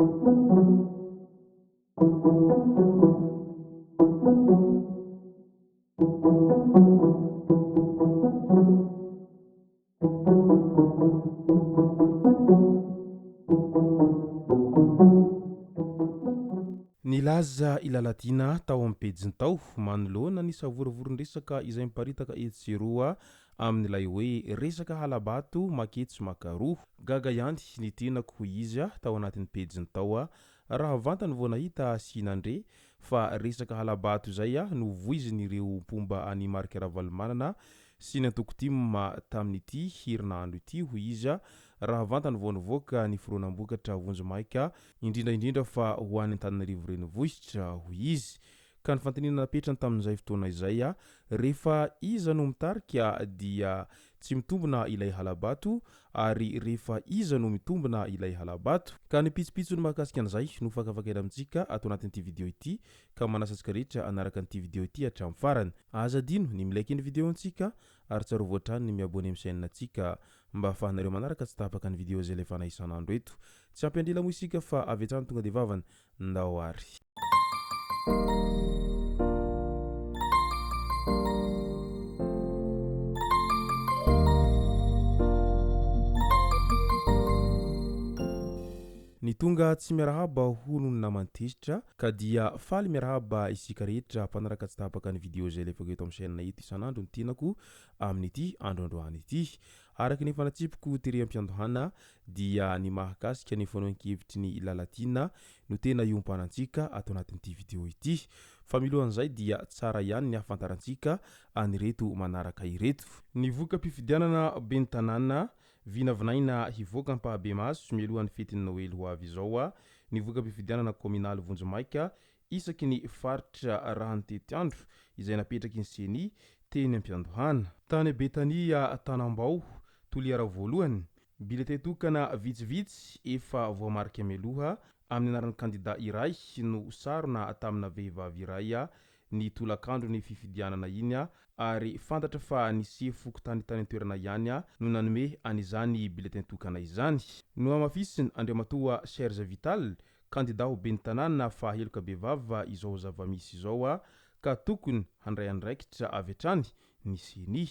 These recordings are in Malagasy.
Nilaza i Lalatiana tao amin'ny pejiny tao manoloana ny savorovoro-ndresaka izay miparitaka etseroa amin'ilay hoe resaka halabato maketsy makaroa gaga ihany ny tenako ho izy tao anatin'ny pejiny tao raha vantany vao nahita sinandre fa resaka halabato zay no voizin'ireo mpomba any Marc Ravalomanana sy ny antokotima tamin'ity herinandro ity ho izy raha vantany vao nivoaka ny fironam-bokatra vonjomaika indrindra fa ho any Antananarivo renivohitra ho izy ka ny fantenina napetrany tamin'izay fotoana izay rehefa iza no mitarika dia tsy mitombona ilay halabato ary rehefa iza no mitombona ilay halabato ka ny pitsopitso ny mahakasika an'izay no fakafakaina amintsika ato anatin'ity video ity ka manasantsika rehetra anaraka an'ity video ity hatramin'ny farany azadino ny milaiky ny video antsika ary tsaro voatrany ny miabone amin'ny chaîne antsika mba ahafahanareo manaraka tsy tapaka ny video zay lefa isan'andro eto tsy ampiandrila moa isika fa avy hatrany tonga de vavany ndao ary ny tonga tsy miarahaba hono ny namantezitra ka dia faly miarahaba isika rehetra mpanaraka tsy tapaka ny video zay lefa eto amin'ny chaîne eto isan'andro ny tenako amin'ity androandroany ity araky ny fanatsipoko teream-piandohana dia ny mahakasika ny fanao ankehitriny Lalatiana no tena iompanantsika ato anatin'ity video ity fa milohan'izay dia tsara ihany ny ahafantarantsika anireto manaraka ireto ny voka-pifidianana ben'ny tanàna vinavinaina hivoaka mpahabe maso mialohan'ny fetin'ny Noely ho avy izao ny voka-pifidianana kominaly vonjomaika isaky ny faritra rahantety-andro izay napetraky ny seny teny am-piandohana tany Betania Tanambao toliara voalohany bilete tokana vitsivitsy efa voamarika meloha amin'ny anaran'ny kandida iray no sarona tamina vehivavy iray ny tolakandro ny fifidianana iny ary fantatra fa nisy foko tany an-toerana ihany no nanome an'izany biletin tokana izany no amafisiny Andriamatoa Serge Vital kandida ho ben'ny tanàna fa heloka bevava izao zava-misy izao ka tokony handray andraikitra avy hatrany ny seny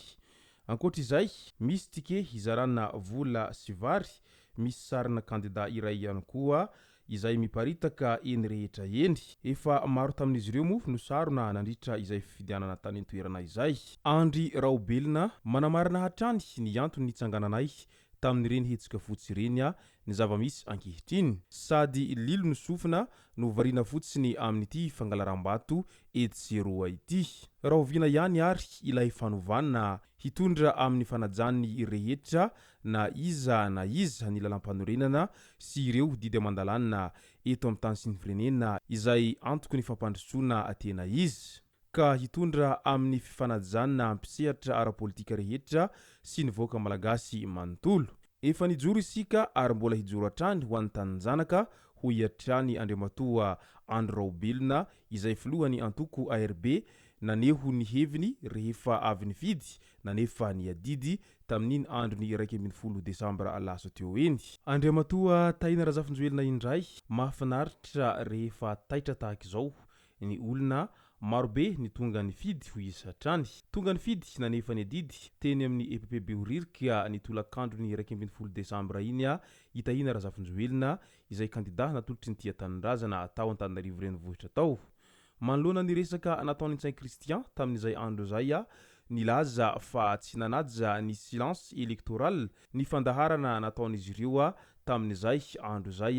ankoatr'izay misy tike izarana vola sy vary misy sarina kandida iray ihany koa izay miparitaka eny rehetra eny efa maro tamin'izy ireo moa no sarona nandritra izay fifidianana tany an-toerana izay andry raobelina manamarina hatrany ny antony nitsangananay tamin'ireny hetsika fotsy ireny ny zava-misy ankehitriny sady lilo ny sofina no variana fotsiny amin'ity fangalaram-bato etseroa ity raha oviana ihany ary ilay fanovana hitondra amin'ny fanajany rehetra na iza ny lalam-panorenana sy ireo didy amandalanina eto amin'ny tany sy ny firenena izay antoko ny fampandrosoana tena izy ka hitondra amin'ny fifanajana ampisehatra ara-politika rehetra sy ny voaka malagasy manontolo efa nijoro isika ary mbola hijoro hatrany ho an'ny taninjanaka ho hiatrany Andriamatoa Andry Raobelina izay filohany antoko ARB naneho ny heviny rehefa avy nifidy nanefa ny adidy tamin'iny andro ny 1 Desambra lasa teo eny Andriamatoa taina razafinjoelina indray mahafinaritra rehefa taitra tahaka izao ny olona marobe ny tonga ny fidy ho isa hatrany tonga ny fidy nanefa ny adidy teny amin'ny EPP Beoririka ny tolakandro ny 1 Desambra iny hitahina razafinjoelina izay kandida natolotry ny tia tanindrazana atao Antananarivo renivohitra tao manoloana ny resaka nataon'ny Saint Christian tamin'izay andro zay nilaza fa tsy nanaja ny silence électoral ny fandaharana nataon'izy ireo tamin'izay andro zay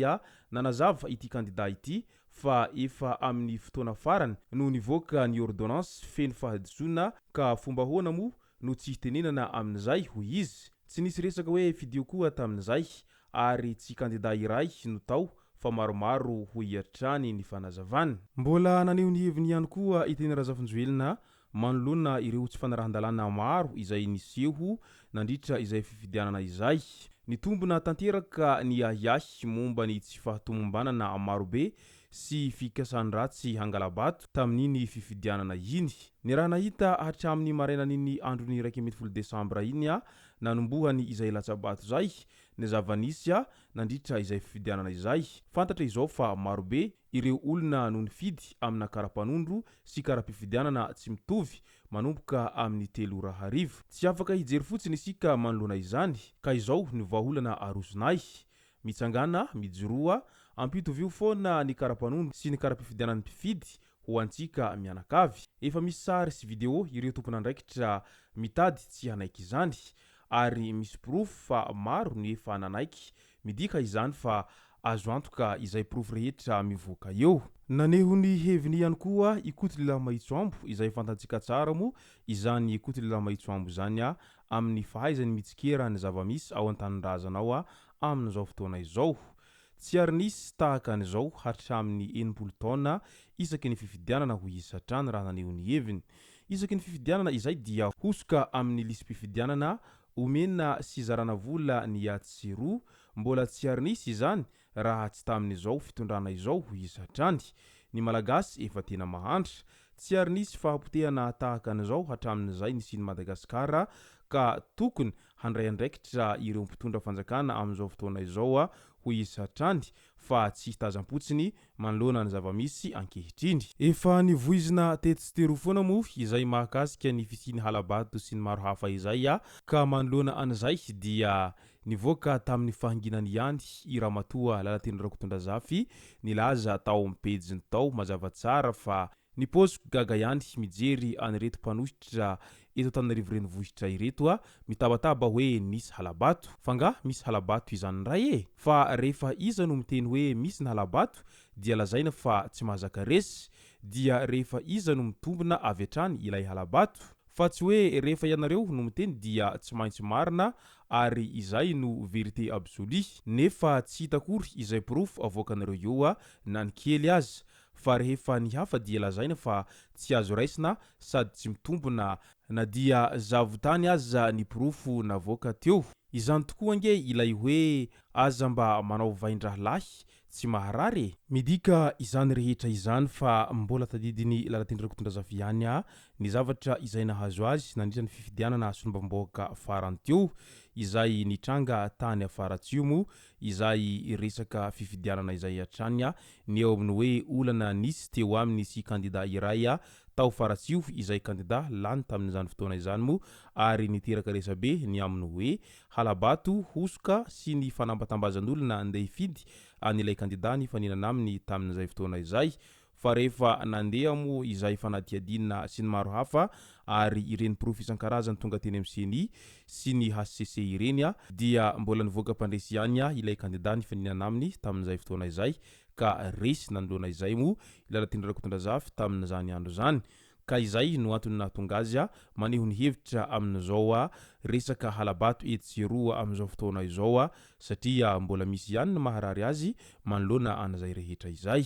nanazava ity kandida ity fa efa amin'ny fotoana farany no nivoaka ny ordonnance feno fahadisoana ka fomba hoana moa no tsy hitenenana amin'izay ho izy tsy nisy resaka hoe fidio koa tamin'izay ary tsy kandida iray no tao fa maromaro ho hiatrany ny fanazavana mbola naneho ny heviny ihany koa iteny razafinjoelina manoloana ireo tsy fanarahan-dalàna maro izay niseho nandritra izay fifidianana izay ny tombona tanteraka ny ahiahy momba ny tsy fahatomombanana marobe sy fikasany ratsy hangalabato tamin'iny fifidianana iny. Ny raha nahita hatramin'ny marainan'iny androny 12 Desambra iny nanombohany izay latsabato zay ny zavanisy nandritra izay fifidianana izay. Fantatra izao fa marobe ireo olona no nifidy amina karapanondro sy karapifidianana tsy mitovy manomboka amin'ny 3 Tsy afaka hijery fotsiny isika manoloana izany ka izao ny vahaolana arosonay mitsangana mijoroa ampitovio foana ny karapanondro sy ny karapifidianan'ny mpifidy ho antsika mianakavy. Efa misy sary sy video ireo tompon'andraikitra mitady tsy hanaiky izany ary misy proof fa maro ny efa nanaiky midika izany fa azo antoka izay proof rehetra mivoaka eo. Nanehony heviny ihany koa ikoty lila maitsoambo izay fantatsika tsara mo izany ikoty lila maitsoambo zany amin'ny fahaizany mitsikera ny zavamisy ao an-tanindrazanao amin'izao fotoana izao. Tsy ary nisy tahaka an'izao hatramin'ny 80 taona isaky ny fifidianana ho isatrany raha nanehony heviny. Isaky ny fifidianana izay dia hosoka amin'ny lisy-pifidianana omena sy zarana vola ny atsiroa mbola tsy ary nisy izany raha tsy tamin'izao fitondrana izao ho isatrany. Ny malagasy efa tena mahantra, tsy ary nisy fahapotehana tahaka an'izao hatramin'izay nisy ny Madagasikara ka tokony handray andraikitra ireo mpitondra fanjakana amin'izao fotoana izao ho isatrany fa tsy tazam-potsiny manoloana ny zavamisy ankehitriny. Efa nivoizina tetistero foana mo izay mahakasika ny fisiny halabato sy ny maro hafa izay ka manoloana an'izay dia nivoaka tamin'ny fahanginany ihany i ramatoa Lalatiana Rakotondrazafy nilaza tao ampejiny tao mazava tsara fa ny posiko gaga ihany mijery anireto mpanositra eto Antananarivo renivohitra ireto mitabataba hoe nisy halabato. Fanga misy halabato izany ray fa rehefa iza no miteny hoe misy ny halabato dia lazaina fa tsy mahazaka resy dia rehefa iza no mitombona avy hatrany ilay halabato fa tsy hoe rehefa ianareo no miteny dia tsy maintsy marina ary izay no vérité absolue. Nefa tsy hitakory izay proof avoakanareo eo na ny kely azy fa rehefa ny hafa dia lazaina fa tsy azo raisina sady tsy mitombona na dia zavotany aza ny proof navoaka teo. Izany tokoa ange ilay hoe aza mba manao vaindraha lahy tsy maharary midika izany rehetra izany fa mbola tadidiny Lalatiana Rakotondrazafy ihany ny zavatra izay nahazo azy nandritra ny fifidianana sombamboaka farany teo izay nitranga tany afaratsio mo izay resaka fifidianana izay hatrany ny eo amin'ny hoe olana nisy teo aminy sy kandida iray tao faratsio izay kandida lany tamin'izany fotoana izany mo ary niteraka resabe ny amin'ny hoe halabato hosoka sy ny fanambatambazan'olona andeha hifidy an'ilay kandida ny faninana aminy tamin'izay fotoana izay fa rehefa nandeha mo izay fanadiadina sy ny maro hafa ary ireny proof isan-karazany tonga teny amin'ny CNI sy ny HCC ireny dia mbola nivoaka mpandresy ihany ilay kandida ny faninana aminy tamin'izay fotoana izay ka resy nanoloana izay mo Lalatiana Rakotondrazafy tamin'izany andro zany ka izay no antony nahatonga azy maneho ny hevitra amin'izao resaka halabato etsiroa amin'izao fotoana izao satria mbola misy ihany ny maharary azy manoloana an'izay rehetra izay.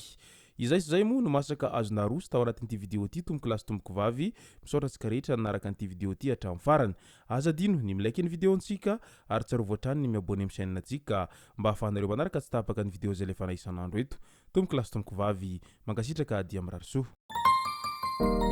Izay sy zay mo no masaka azona roso tao anatin'ity video ity tomboko lasy tomboko vavy misaotra antsika rehetra nanaraka an'ity video ity hatramin'ny farany. Aza dino ny milaiky ny video antsika ary tsarovy hatrany ny miabone amin'ny chaîne antsika mba ahafahanareo manaraka tsy tapaka ny video zay lefa isan'andro eto. Tomboko lasy tomboko vavy mankasitraka dia mirary soa.